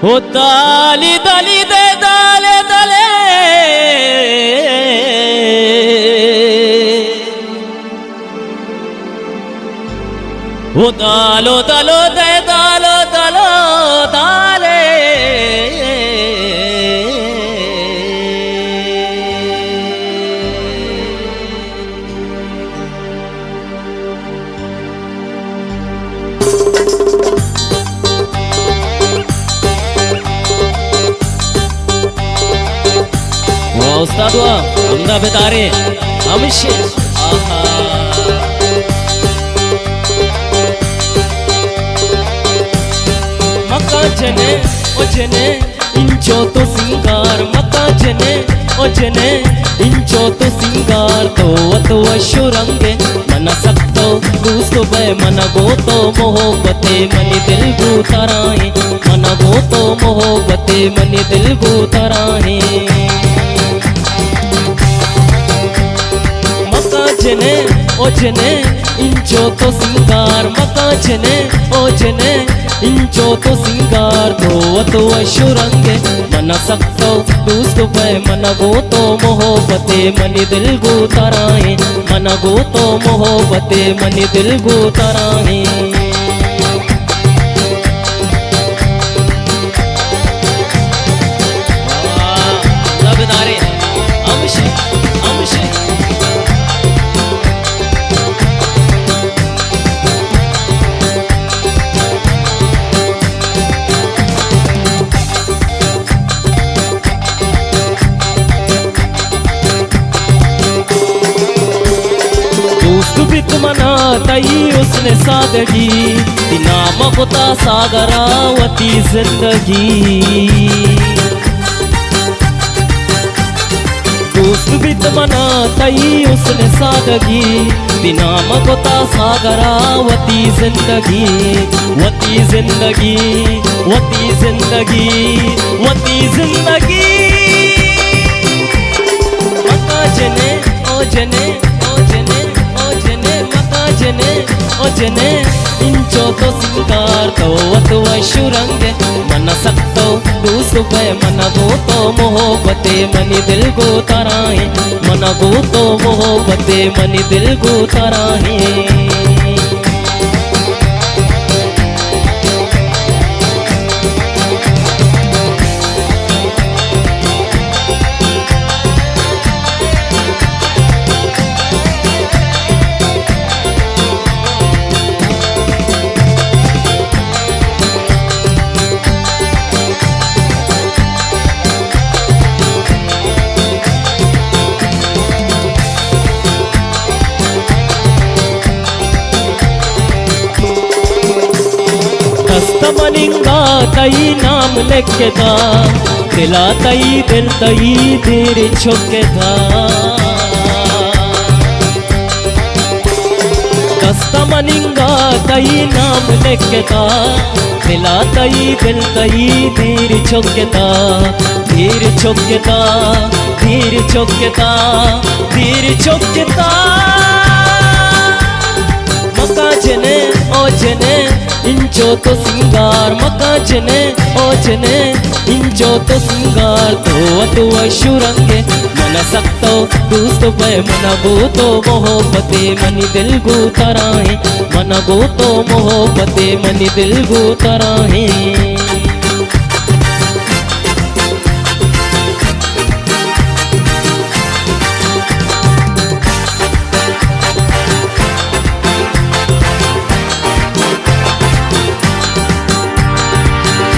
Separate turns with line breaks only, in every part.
हो दाली दाली दे दाले दाले हो दालो दालो दे दालो दालो दाले उस्ताद हमदा बेतारे हमेशा आहा मक्का जने ओ जने इंचो तो सिंगार मक्का जने ओ जने इंचो तो सिंगार तो अशुरंगे मन सकतो दूस्तो बे मन गोतो मोहब्बते मनी दिल गुतराए मन गोतो मोहब्बते मनी दिल गुतराए जने ओ जने इंचो तो सिंगार मका जने ओ जने इंचो तो सिंगार तो अशुरंगे मन सकतो दूस्त पे मन गोतो मोहब्बते मनी दिल गुतराए मन गोतो मोहब्बते मनी दिल गुतराए मना तई उसने सादगी नाम होता सागरावती जिंदगी दोस्त भी मना तई उसने सादगी नाम होता सागरावती जिंदगी वती जिंदगी वती जिंदगी वती जिंदगी मका जने ओ जने ओ जने जने ओ जने इंचो तो सिंगार तो अशुरंगे मन सकतो दूसो पे मन गोतो मोहब्बते मनी दिल गुतराए मन गोतो मोहब्बते मनी दिल गुतराए मनिंगा तई नाम लेके था दिला तई दिल तई देर छोके था दस्ता मनिंगा तई नाम लेके था दिला तई दिल तई देर छोके था देर छोके था देर छोके था देर छोके था मका जने ओ जने इंचो तो सिंगार मका जने ओ जने इंचो तो सिंगार तो अशुरंगे मन सकतो दूस्तो पे मन गोतो मोहब्बते मनी दिल गुतराए मन गोतो मोहब्बते मनी दिल गुतराए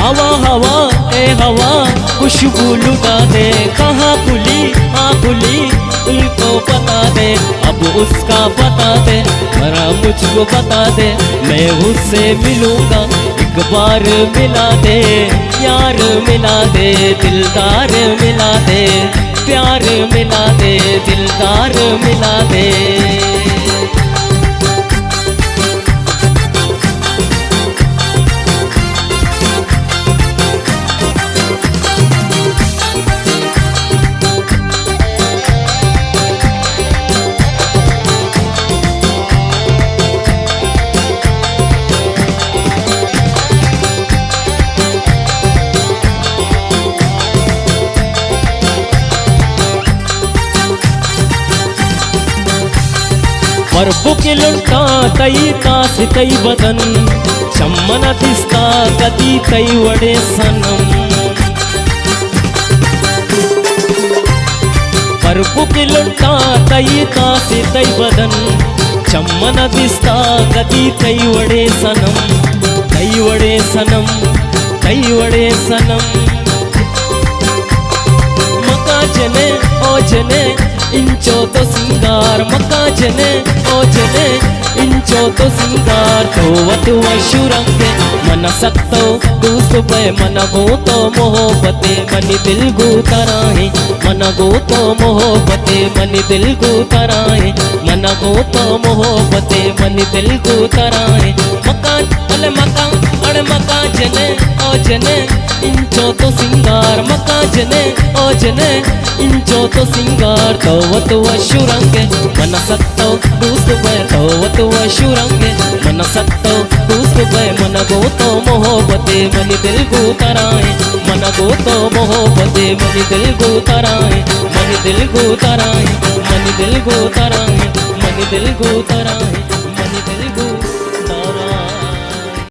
हवा हवा ए हवा खुशबू लुटा दे कहाँ खुली खुली उनको बता दे अब उसका बता दे जरा मुझको बता दे मैं उससे मिलूंगा एक बार मिला दे यार मिला दे दिलदार मिला दे प्यार मिला दे दिलदार मिला दे परबुकी लुंटा तई तास तई बदन चम्मन दिसता कधी तई वडे सनम परबुकी लुंटा तई तास तई बदन चम्मन दिसता कधी तई वडे सनम तई वडे सनम तई वडे सनम मका जने ओ जने इंचो तो सिंगार मका जने ओ जने इंचो तो सिंगार तो वतु वशुरंगे मन सत्तो दूस्त पे मन गोतो मोहब्बते मनी दिल गुतराहे मन गोतो मोहब्बते मनी दिल गुतराहे मन गोतो मोहब्बते मनी दिल गुतराहे मका अले मका अड़े मका जने ओ जने इंचो तो सिंगार मका जने ओ जने इंचो तो सिंगार तो वतु वशुरंगे मन सत्तो दूस्त पे तो वतु वशुरंगे मन सत्तो दूस्त पे मन गोतो मोहब्बते मनी दिल गुतराए मन गोतो मोहब्बते मनी दिल गुतराए मनी दिल गुतराए मनी दिल गुतराए मनी दिल गुतराए